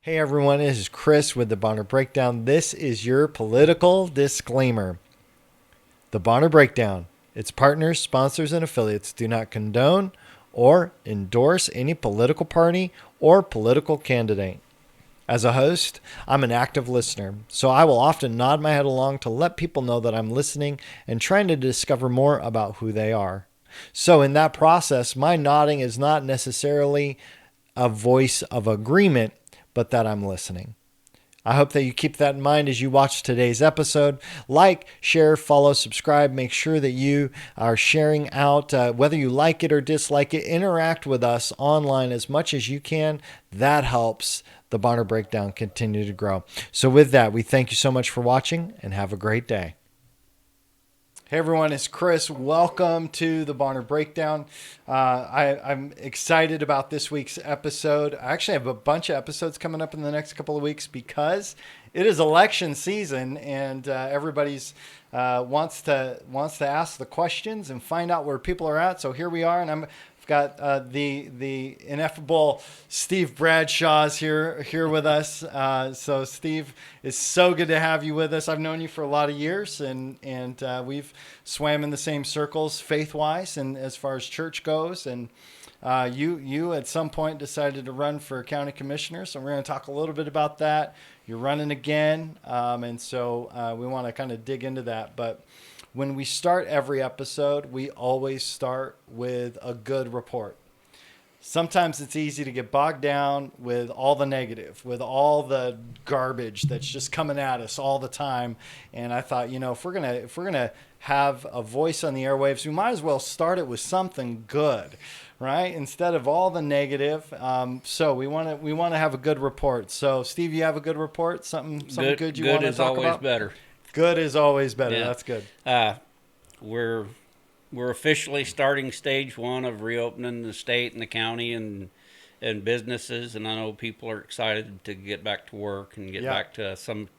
Hey everyone, this is Chris with the Bonner Breakdown. This is your political disclaimer. The Bonner Breakdown, its partners, sponsors, and affiliates do not condone or endorse any political party or political candidate. As a host, I'm an active listener, so I will often nod my head along to let people know that I'm listening and trying to discover more about who they are. So in that process, my nodding is not necessarily a voice of agreement, but that I'm listening. I hope that you keep that in mind as you watch today's episode. Like, share, follow, subscribe. Make sure that you are sharing out whether you like it or dislike it. Interact with us online as much as you can. That helps the Bonner Breakdown continue to grow. So with that, we thank you so much for watching and have a great day. Hey everyone, it's Chris. Welcome to the Bonner Breakdown. I'm excited about this week's episode. I actually have a bunch of episodes coming up in the next couple of weeks because it is election season and everybody's wants to ask the questions and find out where people are at. So here we are, and I've got the ineffable Steve Bradshaw's here with us. So Steve, it's so good to have you with us. I've known you for a lot of years, and we've swam in the same circles faith-wise and as far as church goes. And you at some point decided to run for county commissioner, so we're going to talk a little bit about that. You're running again, and so we want to kind of dig into that. But when we start every episode, we always start with a good report. Sometimes it's easy to get bogged down with all the negative, with all the garbage that's just coming at us all the time. And I thought, if we're gonna have a voice on the airwaves, we might as well start it with something good, right? Instead of all the negative. So we want to have a good report. So Steve, you have a good report? Something good you want to talk about? Good is always better. Good is always better. Yeah. That's good. We're officially starting stage one of reopening the state and the county and businesses, and I know people are excited to get back to work and get back to some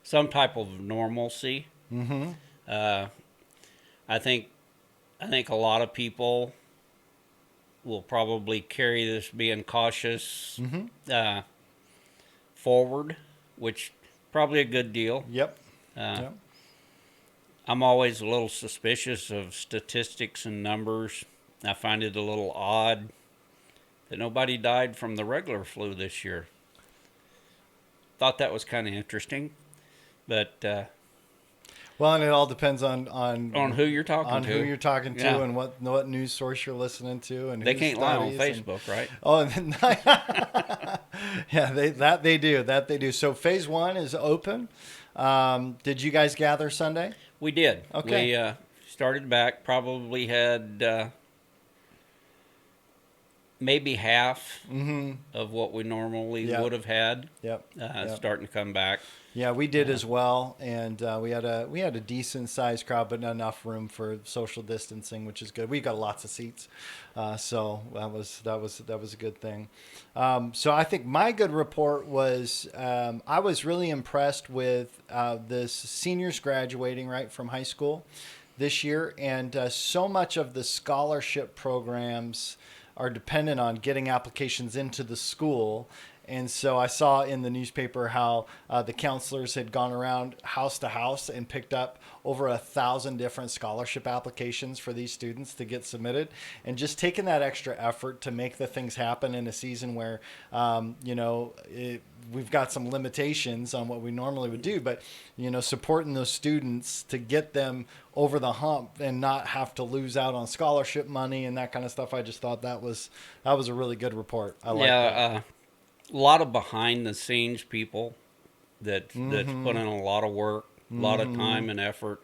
type of normalcy. Mm-hmm. I think a lot of people will probably carry this being cautious forward, which probably a good deal. Yep. I'm always a little suspicious of statistics and numbers. I find it a little odd that nobody died from the regular flu this year. Thought that was kind of interesting, but well, and it all depends on who you're talking to, and what news source you're listening to, and they can't lie on Facebook, right? Oh, and yeah, they do. So phase one is open. Did you guys gather Sunday? We did. Okay. We started back, probably had maybe half of what we normally would have had. Yep. Starting to come back. Yeah, we did as well, and we had a decent sized crowd, but not enough room for social distancing, which is good. We got lots of seats, so that was a good thing. So I think my good report was I was really impressed with this seniors graduating right from high school this year, and so much of the scholarship programs are dependent on getting applications into the school. And so I saw in the newspaper how the counselors had gone around house to house and picked up over 1,000 different scholarship applications for these students to get submitted, and just taking that extra effort to make the things happen in a season where, we've got some limitations on what we normally would do, but, supporting those students to get them over the hump and not have to lose out on scholarship money and that kind of stuff. I just thought that was a really good report. I like that. A lot of behind the scenes people that's put in a lot of work, a lot of time and effort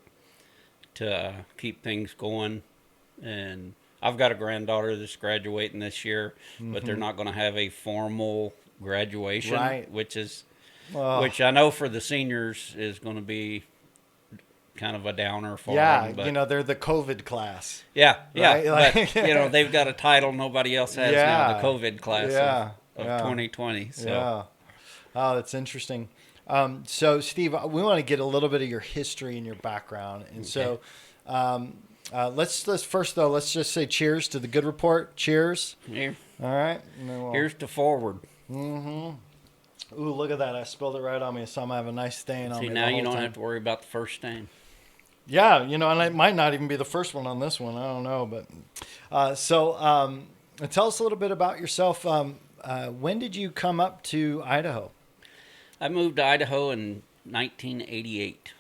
to keep things going. And I've got a granddaughter that's graduating this year, but they're not going to have a formal graduation, right? Which I know for the seniors is going to be kind of a downer for them. But, they're the COVID class. Yeah, right? But they've got a title nobody else has now, the COVID class of 2020. So. Yeah. Oh, that's interesting. So Steve, we want to get a little bit of your history and your background, and so let's just say cheers to the good report. Cheers. Here. All right. Here's to forward. Ooh, look at that! I spilled it right on me, so I'm gonna have a nice stain on See, me now the you whole don't time. have to worry about the first stain. Yeah, and it might not even be the first one on this one. I don't know, but tell us a little bit about yourself. When did you come up to Idaho? I moved to Idaho in 1988.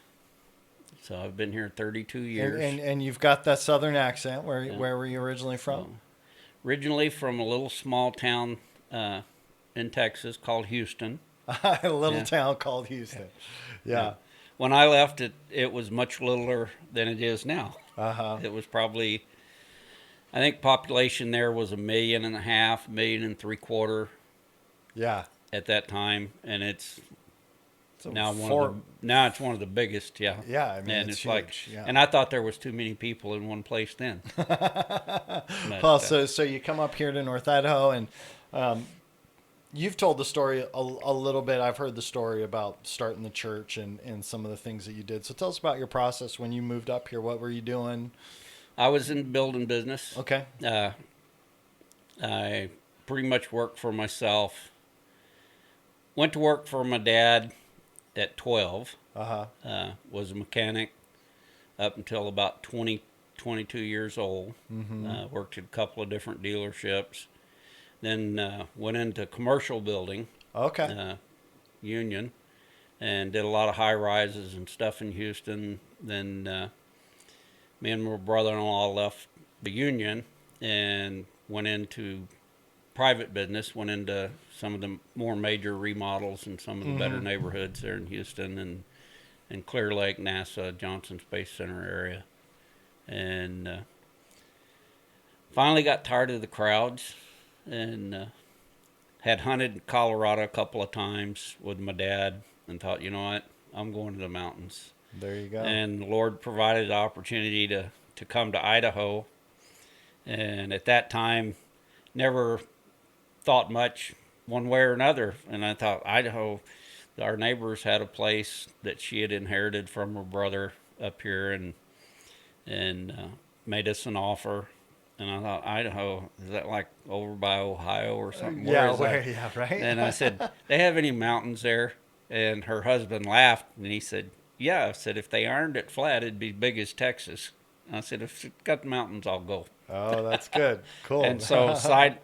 So I've been here 32 And years. and you've got that southern accent. Yeah. Where were you originally from? So originally from a little small town in Texas called Houston. A little Yeah. town called Houston. Yeah. Yeah. When I left, it was much littler than it is now. Uh huh. It was probably, I think, population there was 1.5 million, 1.75 million Yeah. at that time, and it's So now four. now it's one of the biggest. Yeah, Yeah. I mean, and it's it's like, huge. Yeah. and I thought there was too many people in one place then. But Well, so you come up here to North Idaho, and um, you've told the story a little bit. I've heard the story about starting the church and some of the things that you did. So tell us about your process when you moved up here. What were you doing? I was in the building business. Okay. Uh, I pretty much worked for myself. Went to work for my dad at 12. Uh huh. Was a mechanic up until about 20, 22 years old. Mm-hmm. Worked at a couple of different dealerships. Then went into commercial building, Okay. union, and did a lot of high rises and stuff in Houston. Then me and my brother-in-law left the union and went into private business, went into some of the more major remodels in some of the better Mm-hmm. neighborhoods there in Houston and Clear Lake, NASA, Johnson Space Center area. And finally got tired of the crowds and had hunted in Colorado a couple of times with my dad and thought, you know what, I'm going to the mountains. There you go. And the Lord provided the opportunity to come to Idaho. And at that time, never thought much one way or another. And I thought Idaho, our neighbors had a place that she had inherited from her brother up here and made us an offer. And I thought, Idaho, is that like over by Ohio or something? Yeah. Where is that? Yeah. Right. And I said, they have any mountains there? And her husband laughed and he said, yeah. I said, if they ironed it flat, it'd be big as Texas. I said, if it's got mountains, I'll go. Oh, that's good. Cool. And so sight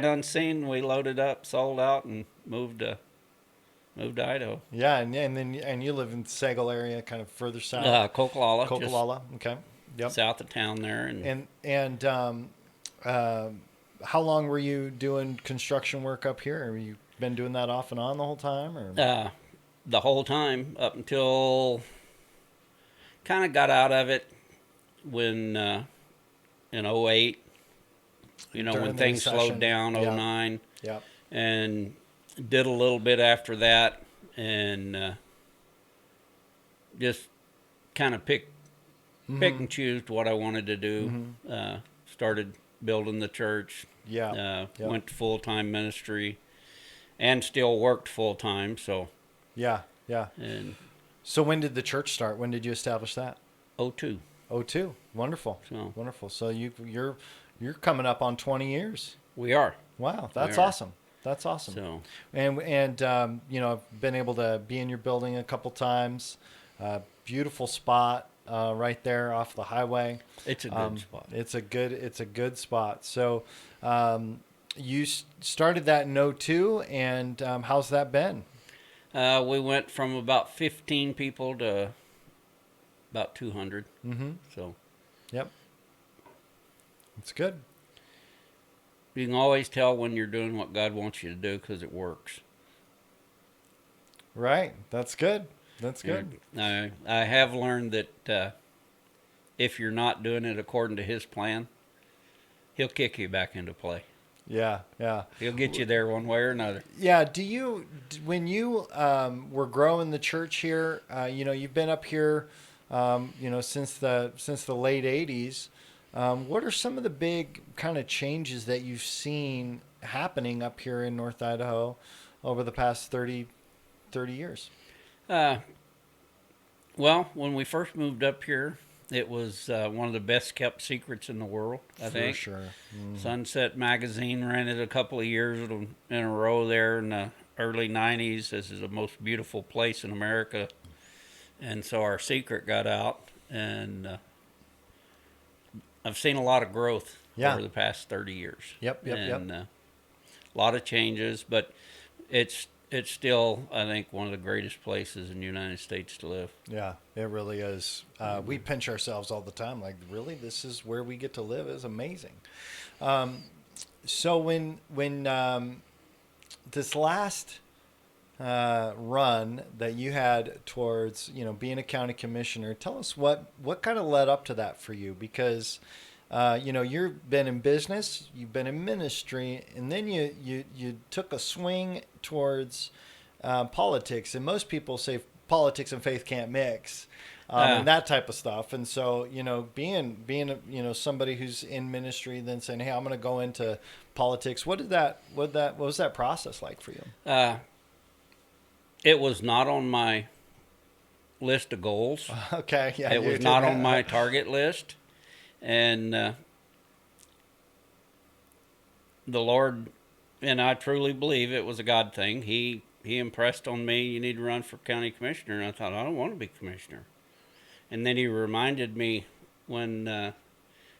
unseen, we loaded up, sold out, and moved to Idaho. Yeah, and you live in Sagal area, kind of further south. Coquilala, Coquilala. Okay. Yep. just south of town there, and And uh, how long were you doing construction work up here? Have you been doing that off and on the whole time, or? the whole time up until kind of got out of it when in '08, During when the things recession. slowed down, Yeah. '09, Yeah. and did a little bit after that, and just kind of pick and choose what I wanted to do. Started building the church. Yeah. Yep. Went to full-time ministry, and still worked full-time. So Yeah. Yeah. and So when did the church start? When did you establish that? '02. Oh, two. Wonderful. So Wonderful. So you're coming up on 20 years. we are. Wow, that's are. awesome. That's awesome. So And I've been able to be in your building a couple times. Beautiful spot right there off the highway. it's a good spot. It's a good spot. So you started that in '02, and how's that been? We went from about 15 people to about 200. Mm-hmm. So Yep. It's good. you can always tell when you're doing what God wants you to do because it works. Right. That's good. That's good. I have learned that if you're not doing it according to His plan, He'll kick you back into play. Yeah. Yeah. He'll get you there one way or another. Yeah. When you were growing the church here, you've been up here, since the late '80s. What are some of the big kind of changes that you've seen happening up here in North Idaho over the past 30 years? Well, when we first moved up here, it was one of the best kept secrets in the world, I think. For sure. Mm. Sunset Magazine ran it a couple of years in a row there in the early 90s. This is the most beautiful place in America. And so our secret got out, and I've seen a lot of growth Yeah. over the past 30 years. Yep. And a lot of changes, but it's still, I think, one of the greatest places in the United States to live. Yeah, it really is. We pinch ourselves all the time. Like, really, this is where we get to live. It's amazing. So when this last run that you had towards being a county commissioner, tell us what kind of led up to that for you, because you've been in business, you've been in ministry, and then you took a swing towards politics, and most people say politics and faith can't mix. And that type of stuff. And so, being somebody who's in ministry, then saying, "Hey, I'm going to go into politics." What was that process like for you? It was not on my list of goals. Okay, yeah, It was not on my target list, and the Lord, and I truly believe it was a God thing. He impressed on me, "You need to run for county commissioner," and I thought, I don't want to be commissioner. And then he reminded me when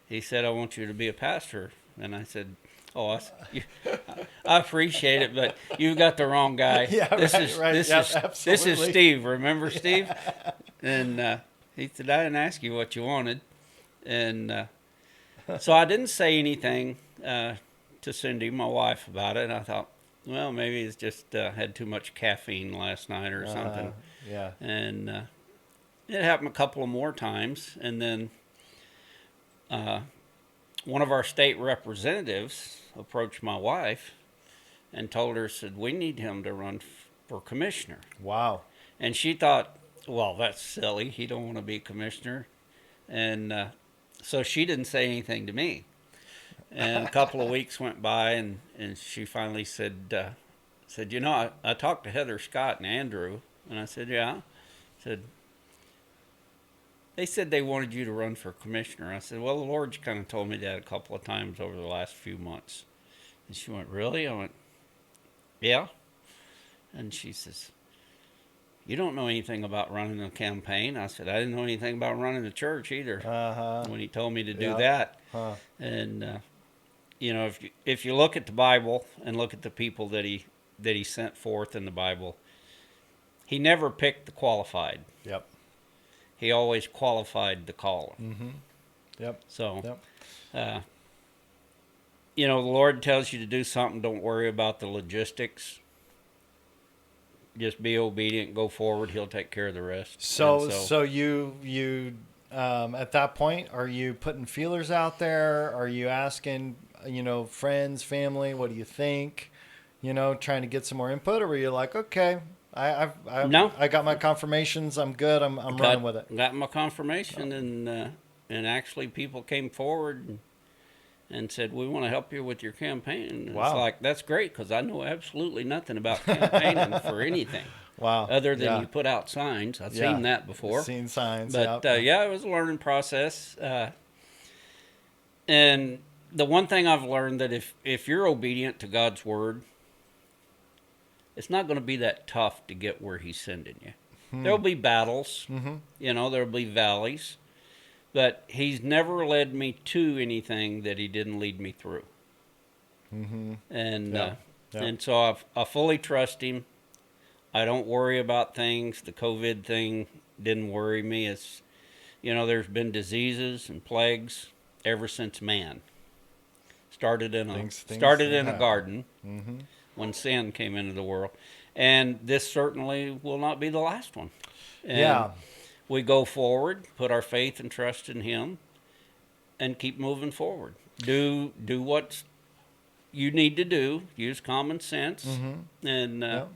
he said, "I want you to be a pastor." And I said, "Oh, I appreciate it, but you've got the wrong guy. Yeah, this absolutely. is Steve. Remember Steve?" And he said, "I didn't ask you what you wanted." And so I didn't say anything to Cindy, my wife, about it. And I thought, well, maybe it's just had too much caffeine last night or something. Yeah. And it happened a couple of more times. And then one of our state representatives approached my wife and told her, said, "We need him to run for commissioner." Wow. And she thought, well, that's silly. He don't want to be commissioner. And so she didn't say anything to me. And a couple of weeks went by, and she finally said, I talked to Heather Scott and Andrew. And I said, yeah. Said, they said they wanted you to run for commissioner. I said, well, the Lord's kind of told me that a couple of times over the last few months. And she went, really? I went, yeah. And she says, you don't know anything about running a campaign. I said, I didn't know anything about running a church either when he told me to do that. And, if you look at the Bible and look at the people that he sent forth in the Bible, he never picked the qualified. Yep. He always qualified the caller. Mm-hmm. Yep. So, the Lord tells you to do something. Don't worry about the logistics. Just be obedient, go forward. He'll take care of the rest. So you at that point, are you putting feelers out there? Are you asking, friends, family, what do you think? Trying to get some more input, or were you like, okay, I got my confirmations, I'm good, I'm running with it. Got my confirmation, and actually people came forward and said, we want to help you with your campaign. And wow. It's like, that's great, because I know absolutely nothing about campaigning for anything. Wow. Other than you put out signs. I've seen that before. Seen signs. But it was a learning process. And the one thing I've learned, that if you're obedient to God's word, it's not going to be that tough to get where he's sending you. There'll be battles, there'll be valleys, but he's never led me to anything that he didn't lead me through. And so I fully trust him. I don't worry about things. The COVID thing didn't worry me. It's, there's been diseases and plagues ever since man started in a garden when sin came into the world, and this certainly will not be the last one. And we go forward, put our faith and trust in him, and keep moving forward. Do what you need to do. Use common sense and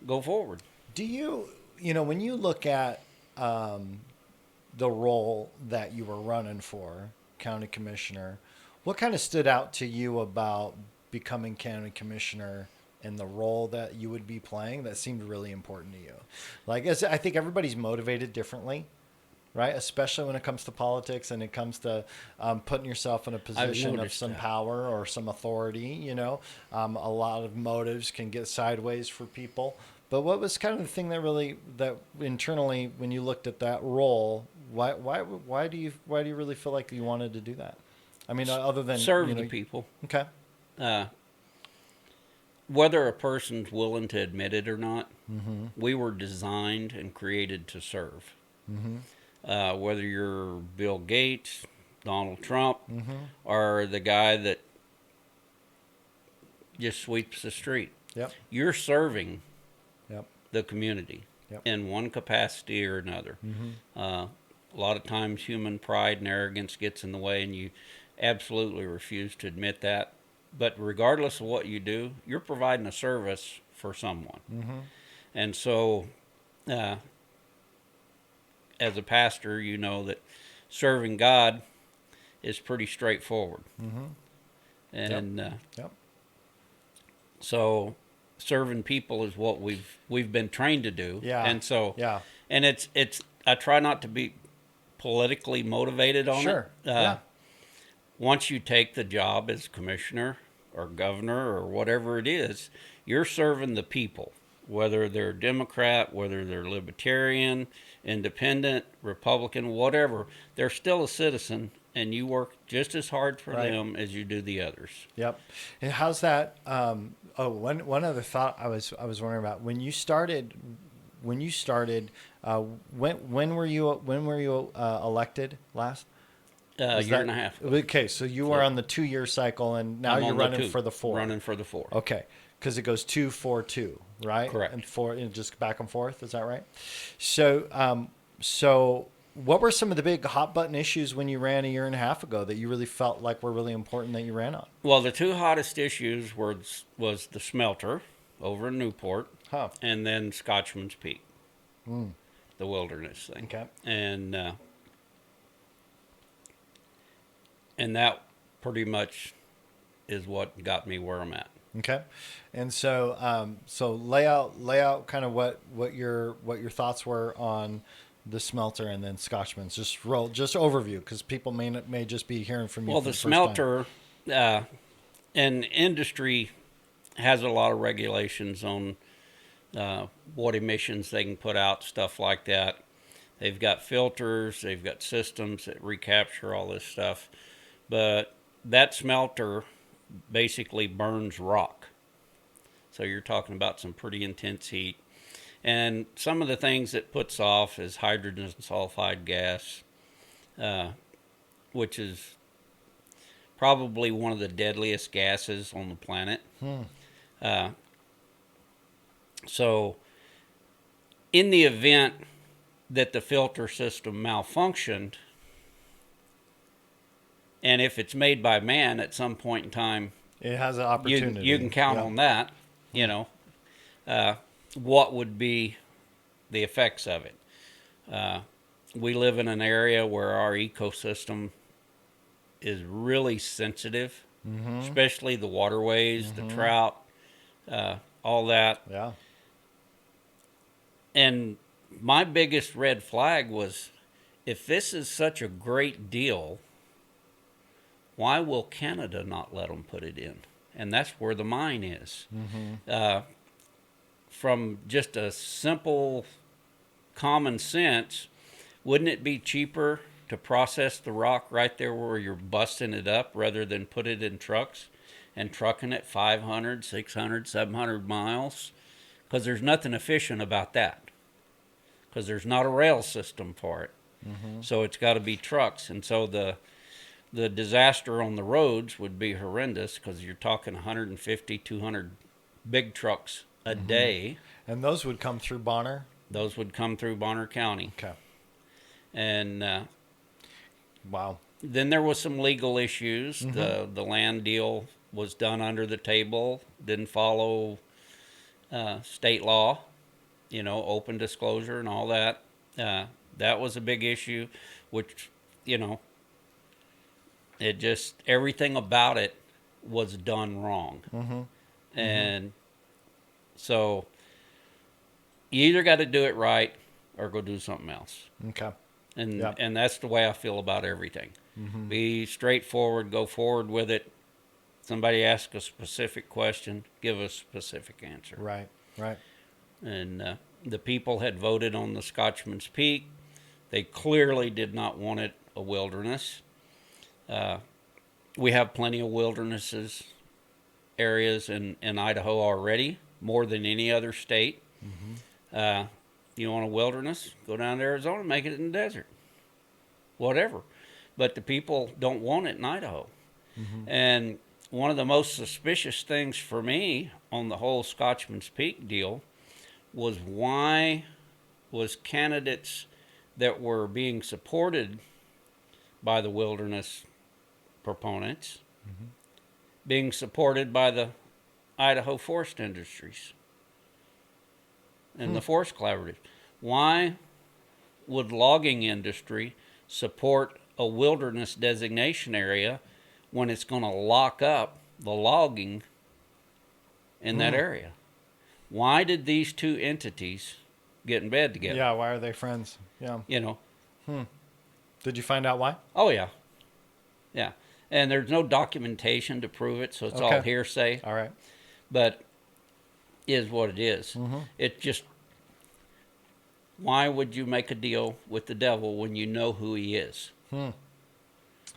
go forward. Do you, when you look at the role that you were running for, county commissioner, what kind of stood out to you about becoming county commissioner and the role that you would be playing that seemed really important to you? Like, I think everybody's motivated differently, right? Especially when it comes to politics and it comes to putting yourself in a position of noticed some that. power or some authority. A lot of motives can get sideways for people. But what was kind of the thing that internally, when you looked at that role, why do you really feel like you wanted to do that? I mean, other than Serve the people. okay, Uh, whether a person's willing to admit it or not, we were designed and created to serve. Whether you're Bill Gates, Donald Trump, or the guy that just sweeps the street, yep, you're serving yep, the community yep, in one capacity or another. A lot of times human pride and arrogance gets in the way, and you absolutely refuse to admit that. But regardless of what you do, you're providing a service for someone. And so, uh, as a pastor, you know that serving God is pretty straightforward. And yep, so serving people is what we've been trained to do. yeah, And so, yeah, and it's I try not to be politically motivated on sure, it. yeah, Once you take the job as commissioner or governor or whatever it is, you're serving the people, whether they're Democrat, whether they're Libertarian, Independent, Republican, whatever. They're still a citizen, and you work just as hard for right. them as you do the others. Yep. And how's that? One other thought I was wondering about when you started. When were you elected last? A Was year that and a half ago. okay? So you were on the 2 year cycle, and now I'm you're on the running two, for the 4. Running for the 4. Okay, because it goes 2, 4, 2, right? Correct. And 4, and just back and forth. Is that right? So what were some of the big hot button issues when you ran a year and a half ago that you really felt like were really important that you ran on? Well, the two hottest issues was the smelter over in Newport, Huh. and then Scotchman's Peak, the wilderness thing. Okay. And that pretty much is what got me where I'm at. Okay, and so lay out kind of what your thoughts were on the smelter and then Scotchman's. Just overview because people may just be hearing from you. Well, for the the first time. smelter and industry has a lot of regulations on what emissions they can put out, stuff like that. They've got filters, they've got systems that recapture all this stuff. But that smelter basically burns rock. So you're talking about some pretty intense heat. And some of the things it puts off is hydrogen sulfide gas, which is probably one of the deadliest gases on the planet. So in the event that the filter system malfunctioned, and if it's made by man at some point in time, It has an opportunity. you can count on that. What would be the effects of it? We live in an area where our ecosystem is really sensitive, especially the waterways, the trout, all that. Yeah. And my biggest red flag was, if this is such a great deal, why will Canada not let them put it in? And that's where the mine is. From just a simple common sense, wouldn't it be cheaper to process the rock right there where you're busting it up rather than put it in trucks and trucking it 500, 600, 700 miles? Because there's nothing efficient about that. Because there's not a rail system for it. So it's got to be trucks. And so the disaster on the roads would be horrendous because you're talking 150, 200 big trucks a day. And those would come through Bonner. Those would come through Bonner County. Okay. And Wow. then there was some legal issues. The land deal was done under the table, didn't follow state law, open disclosure and all that. That was a big issue, which, it just, everything about it was done wrong. And so you either got to do it right or go do something else. Okay. And Yep. and that's the way I feel about everything. Mm-hmm. Be straightforward, go forward with it. Somebody asks a specific question, give a specific answer. Right. Right. And the people had voted on the Scotchman's Peak. They clearly did not want it a wilderness. Uh, we have plenty of wildernesses areas in Idaho already, more than any other state. Mm-hmm. Uh, you want a wilderness? Go down to Arizona, make it in the desert, whatever. But the people don't want it in Idaho. Mm-hmm. And one of the most suspicious things for me on the whole Scotchman's Peak deal was why was candidates that were being supported by the wilderness proponents Mm-hmm. being supported by the Idaho forest industries and the forest collaborative. Why would logging industry support a wilderness designation area when it's going to lock up the logging in that area? Why did these two entities get in bed together? Yeah. Why are they friends? Yeah. You know, Did you find out why? oh yeah, yeah. And there's no documentation to prove it, so it's all Okay. hearsay, All right. but is what it is. Mm-hmm. It just, why would you make a deal with the devil when you know who he is?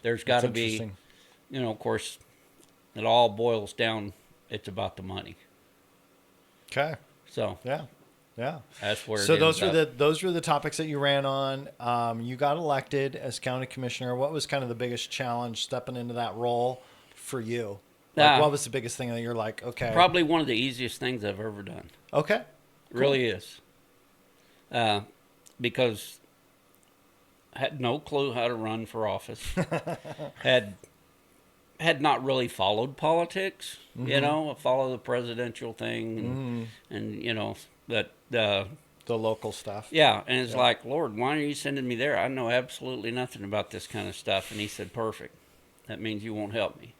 There's got That's to be, interesting. of course, it all boils down, it's about the money. Okay. So Yeah. Yeah. that's where So it those ends were up. those were the topics that you ran on. You got elected as county commissioner. What was kind of the biggest challenge stepping into that role for you? Like, Ah. what was the biggest thing that you're like, okay, Probably one of the easiest things I've ever done. okay, It really is. Because I had no clue how to run for office. had not really followed politics, follow the presidential thing and that the local stuff. yeah, and it's Yeah. like, Lord, why are you sending me there? I know absolutely nothing about this kind of stuff. And he said, perfect. That means you won't help me.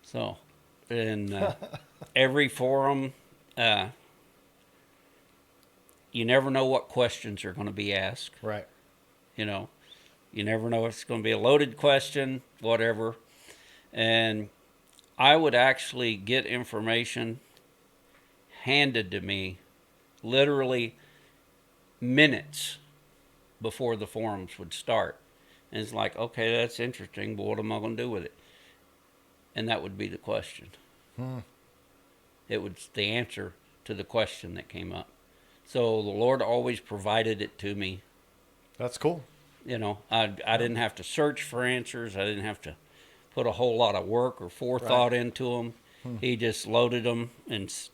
So, and every forum, you never know what questions are going to be asked. Right. You never know if it's going to be a loaded question, whatever. And I would actually get information handed to me literally minutes before the forums would start. And it's like, okay, that's interesting, but what am I going to do with it? And that would be the question. It was the answer to the question that came up. So the Lord always provided it to me. That's cool. I didn't have to search for answers. I didn't have to put a whole lot of work or forethought into them. He just loaded them and sent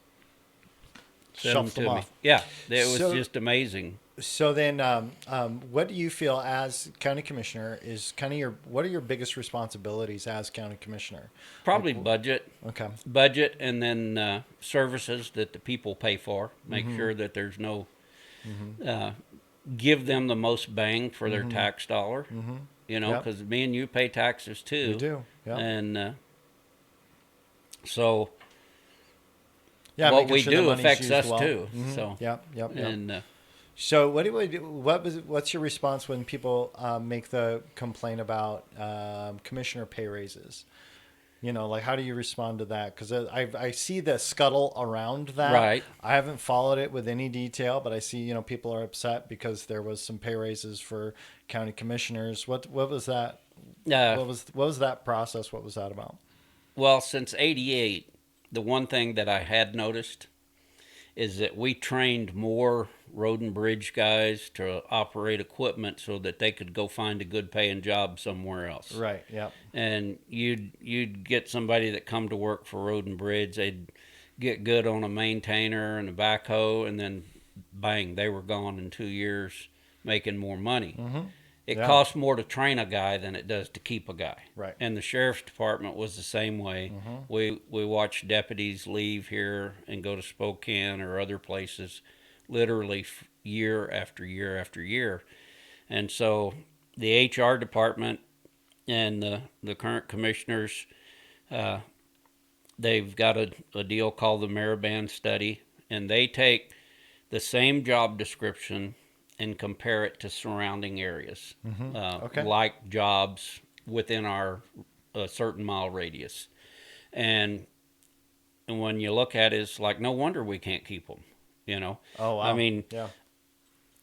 them Shoved to them me. off. Yeah, it was So- just amazing. So then, what do you feel as county commissioner is kind of what are your biggest responsibilities as county commissioner? Probably budget, Okay. and then services that the people pay for. Make sure that there's no give them the most bang for their tax dollar. Yep. Because me and you pay taxes too. We do. Yeah. And so Yeah. what making we sure the do money's affects used us well. too. Mhm. So Yep. Yep. Yep. and So what's your response when people make the complaint about commissioner pay raises? Like how do you respond to that? Because I see the scuttle around that. Right. I haven't followed it with any detail, but I see people are upset because there was some pay raises for county commissioners. What was that? What was that process? What was that about? well, since '88, the one thing that I had noticed is that we trained more road and bridge guys to operate equipment so that they could go find a good paying job somewhere else. Right. Yep. And you'd get somebody that come to work for road and bridge. They'd get good on a maintainer and a backhoe, and then bang, they were gone in 2 years making more money. It Yeah. costs more to train a guy than it does to keep a guy. Right. And the sheriff's department was the same way. We watched deputies leave here and go to Spokane or other places literally year after year after year. And so the HR department and the current commissioners, they've got a deal called the Mariband study, and they take the same job description and compare it to surrounding areas, Okay. like jobs within our certain mile radius. And when you look at it, it's like, no wonder we can't keep them. You know, Oh I wow. mean, Yeah.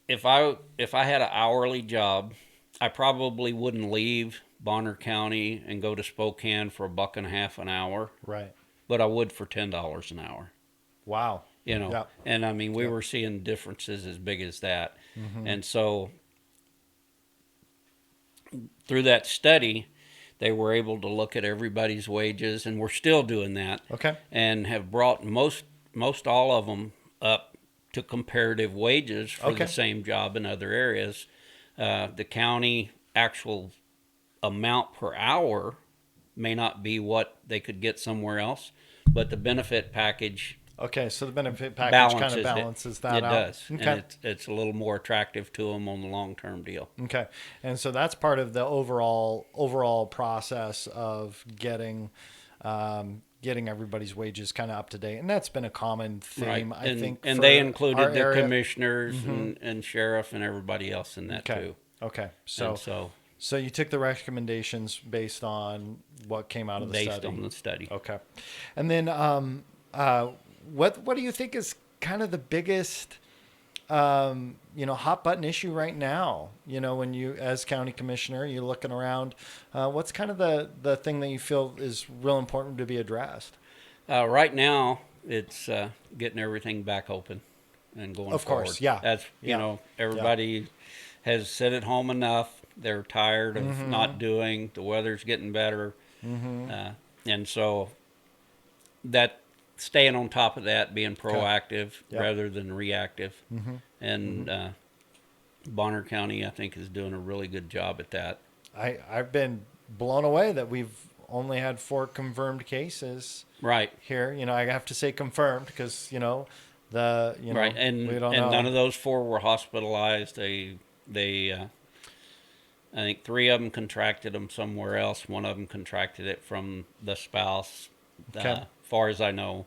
if I had an hourly job, I probably wouldn't leave Bonner County and go to Spokane for $1.50 an hour, Right. but I would for $10 an hour. Wow. You know, Yeah. and I mean, we Yep. were seeing differences as big as that. Mm-hmm. And so through that study, they were able to look at everybody's wages, and we're still doing that, Okay. and have brought most all of them up to comparative wages for the Okay. same job in other areas. The county actual amount per hour may not be what they could get somewhere else, but the benefit package Okay. So the benefit package kind of balances it. balances that It out. does, Okay. and it's a little more attractive to them on the long term deal. Okay. And so that's part of the overall process of getting everybody's wages kind of up to date, and that's been a common theme, I and think, and for they our included the area. commissioners and sheriff and everybody else in that Okay. too. Okay. And So so so you took the recommendations based on what came out of the based study. on the study. Okay. And then what do you think is kind of the biggest hot button issue right now? When you, as county commissioner, you're looking around, what's kind of the thing that you feel is real important to be addressed? Right now, it's getting everything back open and going Of forward. course, yeah. That's Yeah. everybody has sit at home enough. They're tired of not doing. The weather's getting better, and so that staying on top of that, being proactive Yep. rather than reactive, and Bonner County, I think, is doing a really good job at that. I've been blown away that we've only had 4 confirmed cases Right. here. I have to say confirmed because, Right, and we don't know. none of those 4 were hospitalized. They I think 3 of them contracted them somewhere else. One of them contracted it from the spouse, Okay. far as I know,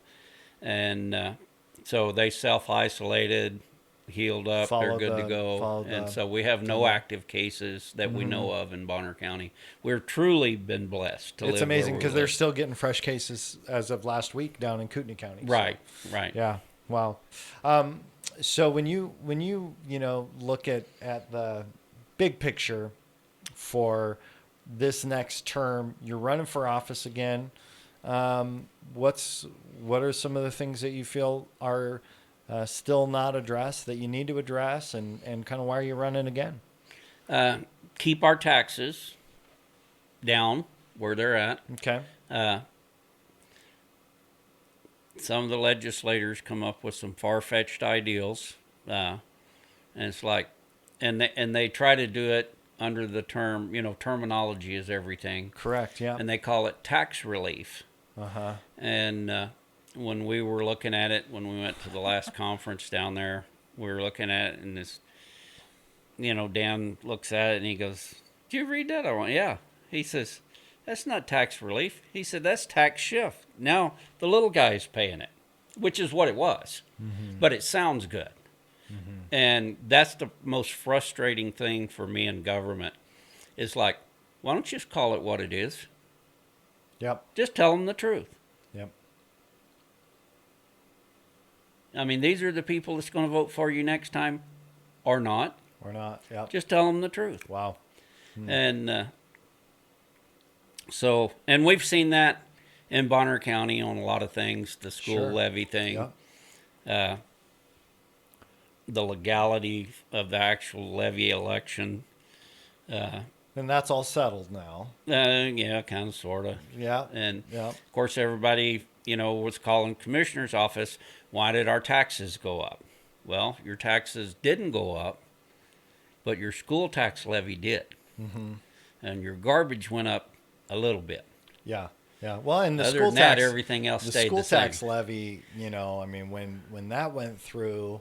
and so they self-isolated, healed up. They're good to go, Followed and the so we have no active cases that we know of in Bonner County. We've truly been blessed to live It's where amazing we because they're live. still getting fresh cases as of last week down in Kootenai County. So, Right, right. yeah. Wow. So when you look at the big picture for this next term, you're running for office again. What are some of the things that you feel are still not addressed that you need to address, and kind of why are you running again? Keep our taxes down where they're at. Okay. Some of the legislators come up with some far-fetched ideals, and it's like, and they try to do it under the term, terminology is everything, Correct. Yeah. and they call it tax relief. Uh-huh. And when we were looking at it, when we went to the last conference down there, we were looking at it, and this, Dan looks at it and he goes, "Did you read that?" I went, "Yeah." He says, "That's not tax relief." He said, "That's tax shift. Now the little guy's paying it," which is what it was. But it sounds good. And that's the most frustrating thing for me in government is like, why don't you just call it what it is? Yep. Just tell them the truth. Yep. I mean, these are the people that's going to vote for you next time or not. Or not. Yep. Just tell them the truth. Wow. And and we've seen that in Bonner County on a lot of things, the school Sure. levy thing, Yep. the legality of the actual levy election. And that's all settled now. Yeah, kind of, sort of. Yeah. And Yeah. of course, everybody, was calling commissioner's office, why did our taxes go up? Well, your taxes didn't go up, but your school tax levy did. And your garbage went up a little bit. Yeah. Yeah. Well, and the Other school than that, tax, everything else the stayed school the same. tax levy, I mean, when that went through,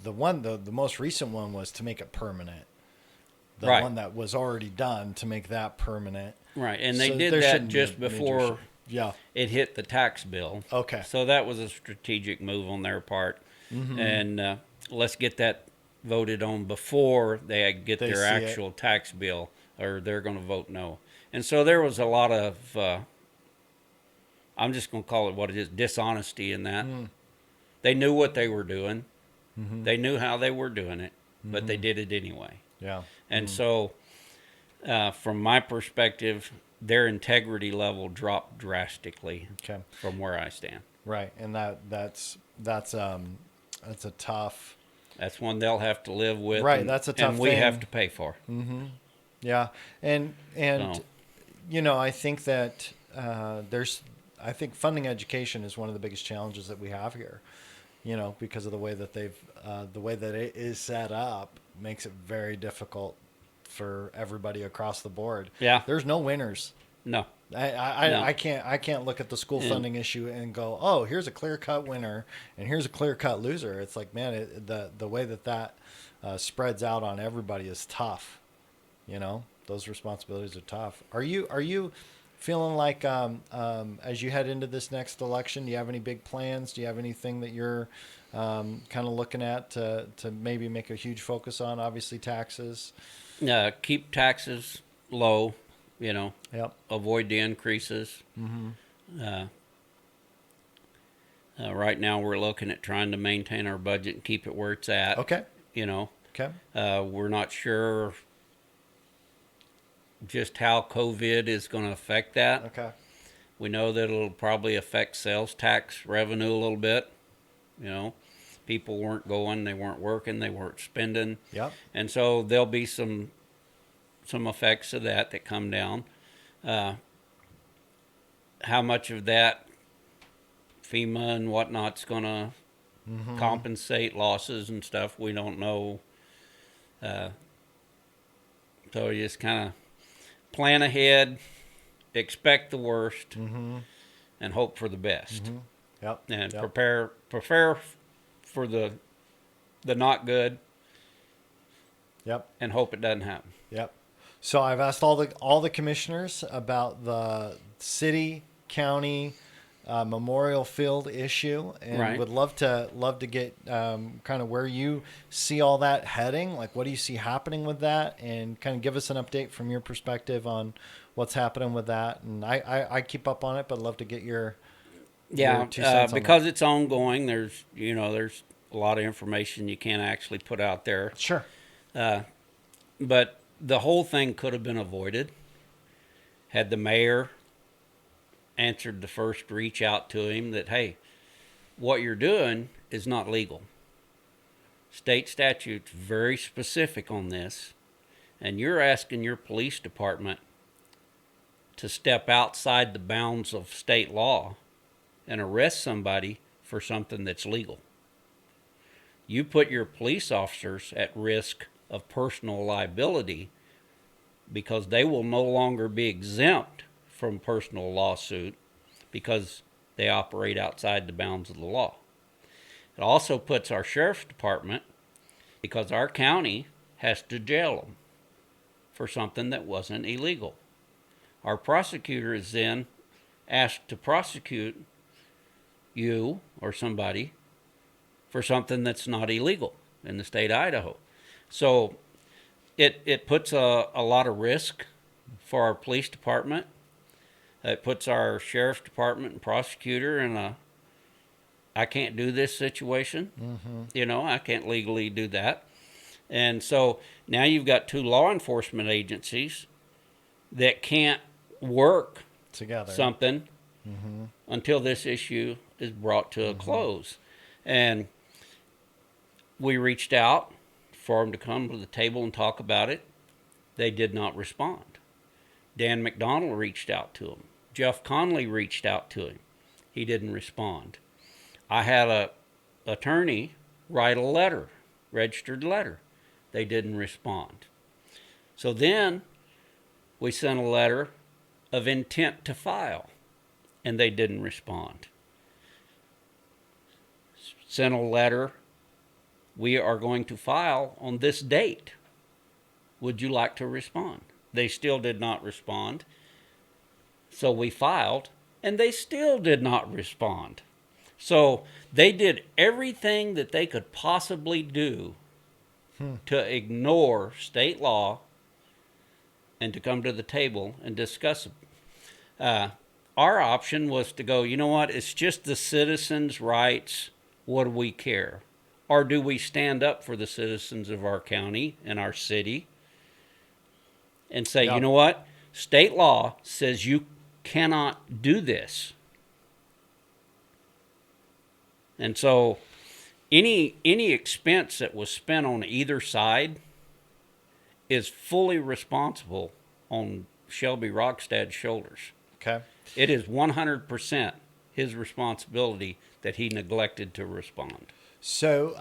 the most recent one was to make it permanent. The Right. one that was already done to make that permanent. Right, and they So did there that shouldn't be just a major before issue. Yeah. it hit the tax bill. Okay. So that was a strategic move on their part. And let's get that voted on before they get They their see it. actual tax bill, or they're going to vote no. And so there was a lot of, I'm just going to call it what it is, dishonesty in that. They knew what they were doing. They knew how they were doing it, but they did it anyway. Yeah. And so, from my perspective, their integrity level dropped drastically Okay. from where I stand. Right. And that's a tough. That's one they'll have to live with, Right, that's a tough and we have thing. to pay for. Yeah. And So, I think that I think funding education is one of the biggest challenges that we have here. Because of the way that the way that it is set up makes it very difficult for everybody across the board. yeah, There's no winners. no, I no. I can't look at the school And- funding issue and go, oh, here's a clear cut winner and here's a clear cut loser. It's like, man, the way that spreads out on everybody is tough. Those responsibilities are tough. Are you feeling like as you head into this next election, do you have any big plans? Do you have anything that you're kind of looking at to maybe make a huge focus on? Obviously, taxes. Keep taxes low, Yep. avoid the increases. Right now, we're looking at trying to maintain our budget and keep it where it's at. Okay. You Okay. we're not sure just how COVID is going to affect that. Okay. We know that it'll probably affect sales tax revenue a little bit. People weren't going, they weren't working, they weren't spending. Yep. And so there'll be some effects of that come down. How much of that FEMA and whatnot's going to compensate losses and stuff, we don't know. So you just kind of plan ahead, expect the worst, and hope for the best. Yep. And Yep. prepare for the not Yep. and hope it doesn't happen. Yep. So I've asked all the commissioners about the city, county, Memorial Field issue, and Right. would love to get kind of where you see all that heading. Like, what do you see happening with that, and kind of give us an update from your perspective on what's happening with that. And I keep up on it, but I'd love to get your 2 cents on because it's ongoing. There's a lot of information you can't actually put out there. that. Sure. But the whole thing could have been avoided had the mayor answered the first reach out to him that, hey, what you're doing is not legal. State statute's very specific on this, and you're asking your police department to step outside the bounds of state law and arrest somebody for something that's legal. You put your police officers at risk of personal liability because they will no longer be exempt from personal lawsuit because they operate outside the bounds of the law. It also puts our sheriff's department, because our county has to jail them for something that wasn't illegal. Our prosecutor is then asked to prosecute you or somebody for something that's not illegal in the state of Idaho. So it puts a lot of risk for our police department. It puts our sheriff's department and prosecutor in a I can't do this situation. I can't legally do that. And so now you've got 2 law enforcement agencies that can't work Together. something until this issue is brought to a close. And we reached out for them to come to the table and talk about it. They did not respond. Dan McDonald reached out to him. Jeff Conley reached out to him. He didn't respond. I had a attorney write a letter, registered letter. They didn't respond. So then we sent a letter of intent to file, and they didn't respond. Sent a letter, we are going to file on this date. Would you like to respond? They still did not respond. So we filed, and they still did not respond. So they did everything that they could possibly do to ignore state law and to come to the table and discuss it. Our option was to go, you know what, it's just the citizens' rights. What do we care? Or do we stand up for the citizens of our county and our city and say, you know what, state law says you cannot do this. And so any expense that was spent on either side is fully responsible on Shelby Rockstad's shoulders. Okay. It is 100% his responsibility that he neglected to respond. So,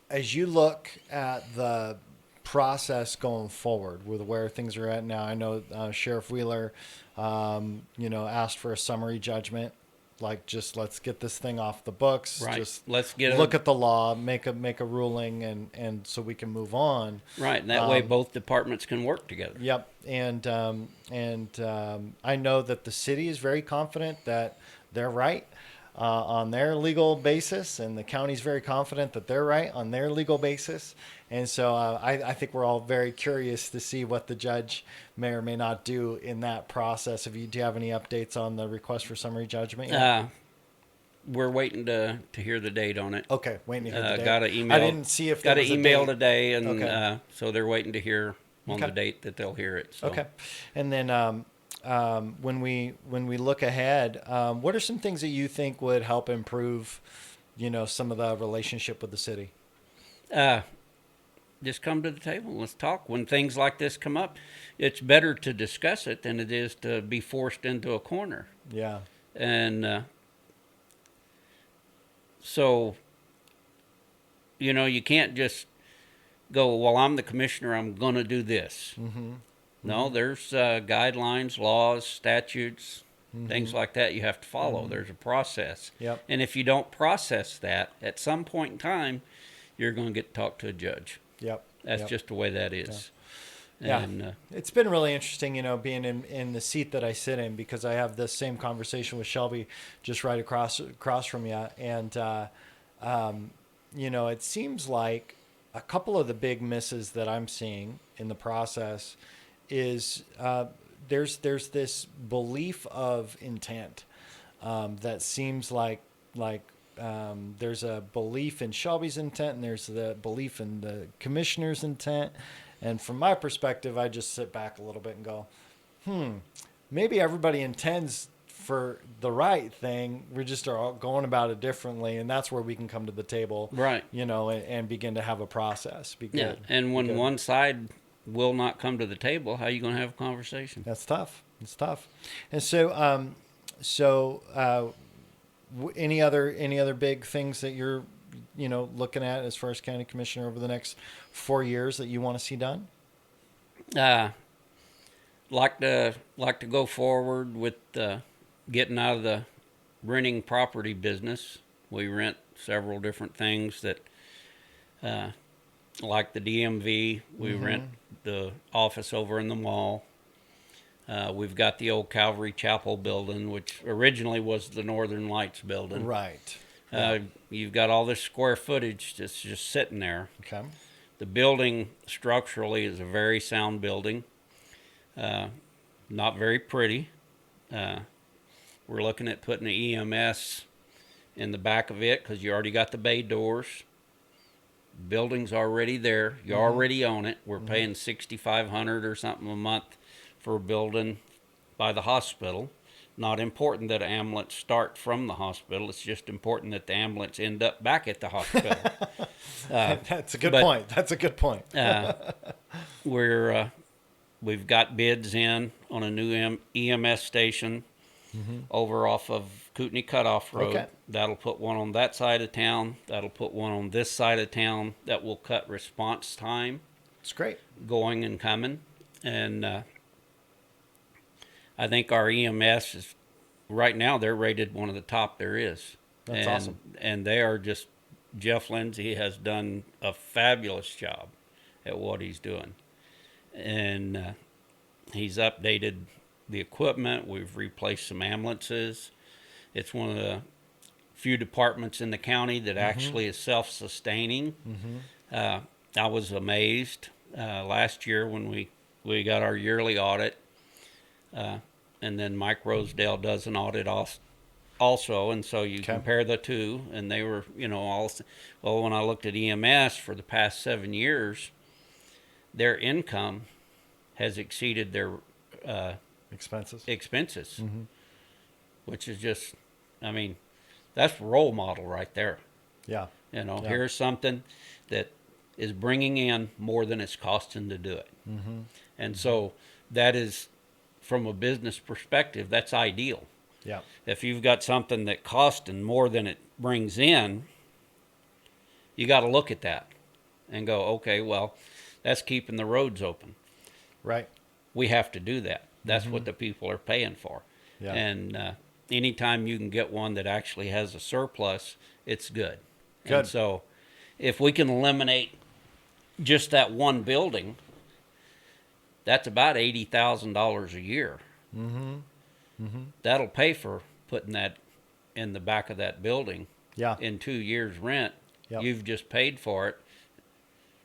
as you look at the process going forward with where things are at now, I know Sheriff Wheeler, asked for a summary judgment. Like, just let's get this thing off the books. Right. Just let's get look at the law, make a ruling, and so we can move on. Right, and that way both departments can work together. Yep, and I know that the city is very confident that they're right on their legal basis, and the county's very confident that they're right on their legal basis. And so I think we're all very curious to see what the judge may or may not do in that process. Do you have any updates on the request for summary judgment yet? We're waiting to hear the date on it. Okay, waiting to hear the date. Got an email. I didn't see if got there an was a email date. today, and Okay. So they're waiting to hear on Okay. the date that they'll hear it. So. Okay, and then when we look ahead, what are some things that you think would help improve, some of the relationship with the city? Just come to the table and let's talk. When things like this come up, it's better to discuss it than it is to be forced into a corner. Yeah. And so, you can't just go, well, I'm the commissioner, I'm going to do this. Mm-hmm. No, there's guidelines, laws, statutes, things like that you have to follow. There's a process. Yep. And if you don't process that, at some point in time, you're going to get to talk to a judge. Yep. That's just the way that is. Yeah. And, It's been really interesting, being in the seat that I sit in, because I have this same conversation with Shelby just right across from you. And, it seems like a couple of the big misses that I'm seeing in the process is there's this belief of intent that seems like there's a belief in Shelby's intent, and there's the belief in the commissioner's intent. And from my perspective, I just sit back a little bit and go, maybe everybody intends for the right thing. We just are going about it differently, and that's where we can come to the table, right? And begin to have a process. Yeah, and when one side will not come to the table, how are you going to have a conversation? That's tough. It's tough. And so, any other big things that you're looking at as far as county commissioner over the next 4 years that you want to see done? Like to go forward with getting out of the renting property business. We rent several different things that, like the DMV. We rent the office over in the mall. We've got the old Calvary Chapel building, which originally was the Northern Lights building. Right. You've got all this square footage that's just sitting there. Okay. The building structurally is a very sound building. Not very pretty. We're looking at putting an EMS in the back of it because you already got the bay doors. Building's already there. You already own it. We're paying $6,500 or something a month for a building by the hospital. Not important that an ambulance start from the hospital. It's just important that the ambulance end up back at the hospital. That's a good point. That's a good point. We've got bids in on a new EMS station over off of Kootenai Cutoff Road. Okay. That'll put one on that side of town. That'll put one on this side of town. That will cut response time. It's great. Going and coming. And I think our EMS is, right now, they're rated one of the top there is. That's awesome. And they are just, Jeff Lindsay has done a fabulous job at what he's doing. And he's updated the equipment. We've replaced some ambulances. It's one of the few departments in the county that actually is self-sustaining. I was amazed last year when we got our yearly audit, and then Mike Rosedale does an audit also, and so you compare the two, and they were, well, when I looked at EMS for the past 7 years, their income has exceeded their expenses, which is just, I mean, that's role model right there. Yeah. Here's something that is bringing in more than it's costing to do it. And so that is, from a business perspective, that's ideal. Yeah. If you've got something that costing more than it brings in, you got to look at that and go, okay, well, that's keeping the roads open. Right. We have to do that. That's what the people are paying for. Yeah. And anytime you can get one that actually has a surplus, it's good. Good. And so if we can eliminate just that one building, that's about $80,000 a year. That'll pay for putting that in the back of that building. Yeah. In 2 years' rent, Yep. you've just paid for it,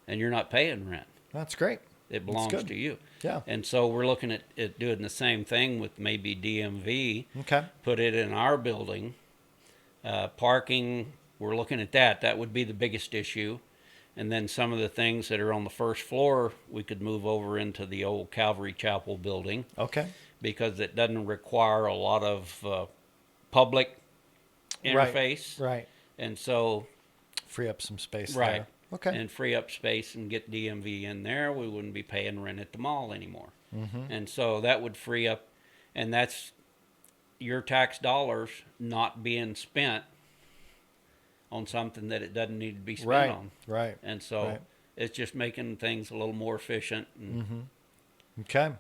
and you're not paying rent. That's great. It belongs to you. Yeah. And so we're looking at doing the same thing with maybe DMV. Okay. Put it in our building. Parking, we're looking at that. That would be the biggest issue. And then some of the things that are on the first floor, we could move over into the old Calvary Chapel building. Okay. Because it doesn't require a lot of public interface. Right. And so, Free up some space right. there. Okay. And free up space and get DMV in there. We wouldn't be paying rent at the mall anymore. And so that would free up, and that's your tax dollars not being spent on something that it doesn't need to be spent on. Right. And so it's just making things a little more efficient. And Okay.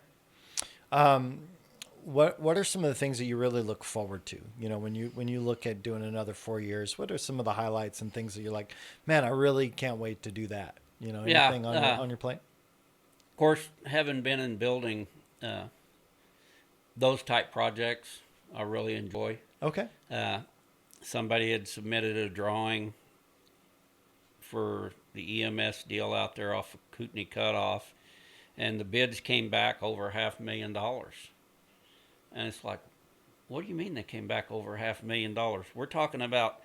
What are some of the things that you really look forward to? When you look at doing another 4 years, what are some of the highlights and things that you're like, man, I really can't wait to do that? Anything on your plate? Of course, having been in building those type projects, I really enjoy. Okay. Somebody had submitted a drawing for the EMS deal out there off of Kootenai Cutoff, and the bids came back over $500,000. And it's like, what do you mean they came back over $500,000? We're talking about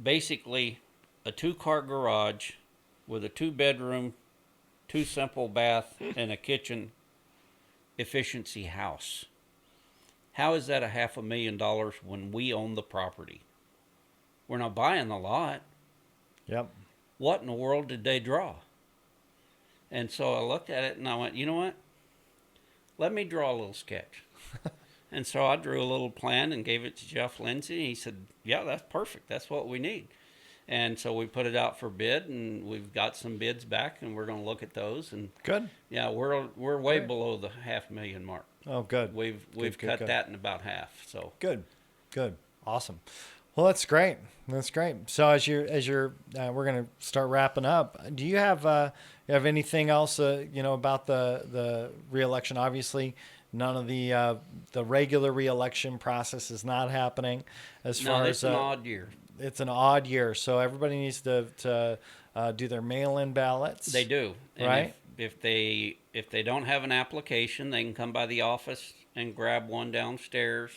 basically a 2-car garage with a 2-bedroom, 2 simple bath, and a kitchen efficiency house. How is that $500,000 when we own the property? We're not buying the lot. Yep. What in the world did they draw? And so I looked at it and I went, you know what? Let me draw a little sketch. And so I drew a little plan and gave it to Jeff Lindsay. And he said, yeah, that's perfect. That's what we need. And so we put it out for bid, and we've got some bids back, and we're going to look at those. And good. Yeah, we're way below the $500,000 mark. Oh, good. We've cut that in about half. So good, awesome. Well, that's great. So as you're we're going to start wrapping up. Do you have anything else about the reelection? Obviously, none of the regular reelection process is not happening. As far it's as an odd year. It's an odd year, so everybody needs to do their mail-in ballots. They do, and right? If they don't have an application, they can come by the office and grab one downstairs.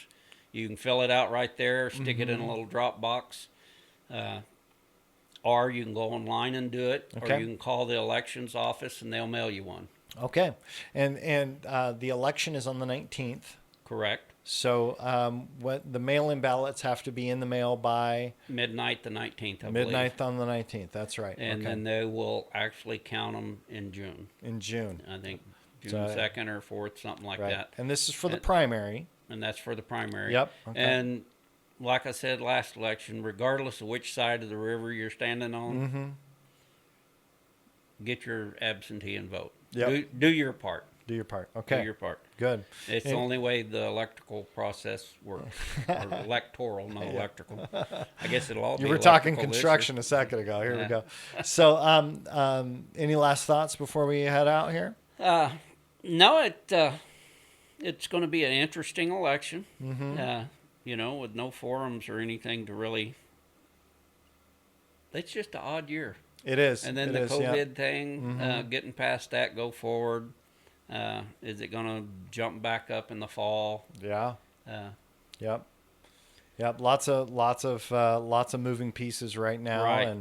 You can fill it out right there, stick it in a little drop box, or you can go online and do it, or you can call the elections office and they'll mail you one. Okay, and the election is on the 19th. Correct. So what the mail-in ballots have to be in the mail by midnight the 19th. Midnight on the 19th. That's right. And then they will actually count them in June. In June, I think June 2nd or 4th, something like that. And this is for the primary. And that's for the primary. Yep. Okay. And like I said last election, regardless of which side of the river you're standing on, get your absentee and vote. Yep. Do your part. Do your part. Okay. Do your part. Good. It's the only way the electrical process works. Or electoral, not electrical. I guess it'll all be You were talking electrical construction a second ago. Here we go. So any last thoughts before we head out here? No, it's going to be an interesting election. With no forums or anything to really. It's just an odd year. It is. And then the COVID thing, getting past that, go forward. Is it going to jump back up in the fall? Yeah. Yep. Lots of moving pieces right now, Right.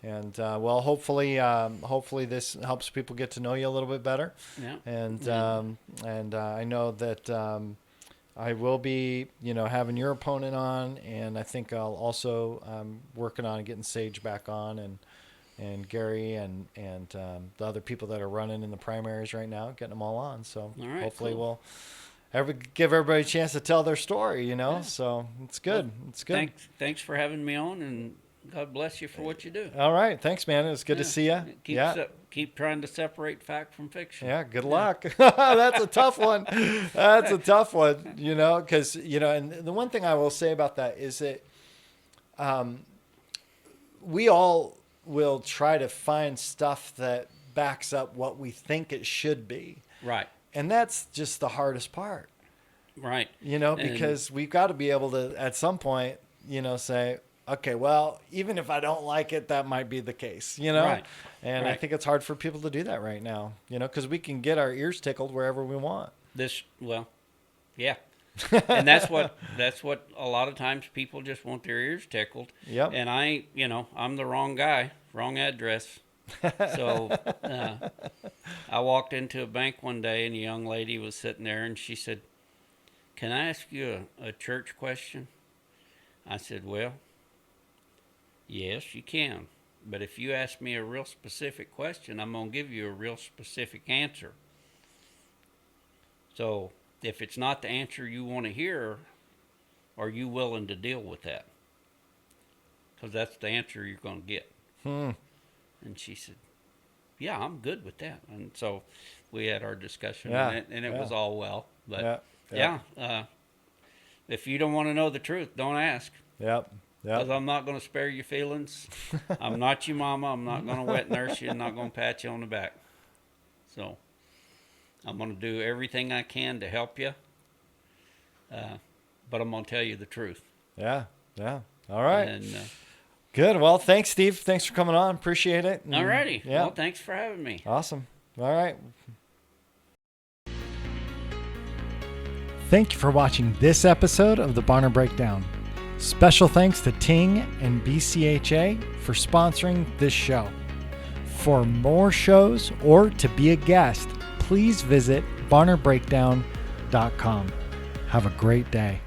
and well, hopefully this helps people get to know you a little bit better. Yeah. And I know that I will be, having your opponent on, and I think I'll also working on getting Sage back on, and Gary and the other people that are running in the primaries right now, getting them all on. So All right, hopefully cool. we'll give everybody a chance to tell their story, Yeah. So it's good. Well, it's good. Thanks for having me on, and God bless you for what you do. All right. Thanks, man. It was good to see you. Keep trying to separate fact from fiction. Yeah. Good luck. That's a tough one. That's a tough one, because, and the one thing I will say about that is that we all will try to find stuff that backs up what we think it should be. Right. And that's just the hardest part. Right. Because we've got to be able to, at some point, say, okay, well, even if I don't like it, that might be the case, Right. And I think it's hard for people to do that right now, because we can get our ears tickled wherever we want. Yeah. And that's what a lot of times people just want their ears tickled. Yep. And I'm the wrong guy, wrong address. So I walked into a bank one day, and a young lady was sitting there, and she said, "Can I ask you a church question?" I said, "Well, yes, you can. But if you ask me a real specific question, I'm going to give you a real specific answer. So if it's not the answer you want to hear, are you willing to deal with that? Because that's the answer you're going to get." And she said, "Yeah, I'm good with that." And so we had our discussion, and it was all well. But if you don't want to know the truth, don't ask. Yep. Because I'm not going to spare your feelings. I'm not your mama. I'm not going to wet nurse you. I'm not going to pat you on the back. So I'm going to do everything I can to help you. But I'm going to tell you the truth. Yeah. All right. And good. Well, thanks, Steve. Thanks for coming on. Appreciate it. all righty. Yeah. Well, thanks for having me. Awesome. All right. Thank you for watching this episode of the Barner Breakdown. Special thanks to Ting and BCHA for sponsoring this show. For more shows or to be a guest, please visit barnerbreakdown.com. Have a great day.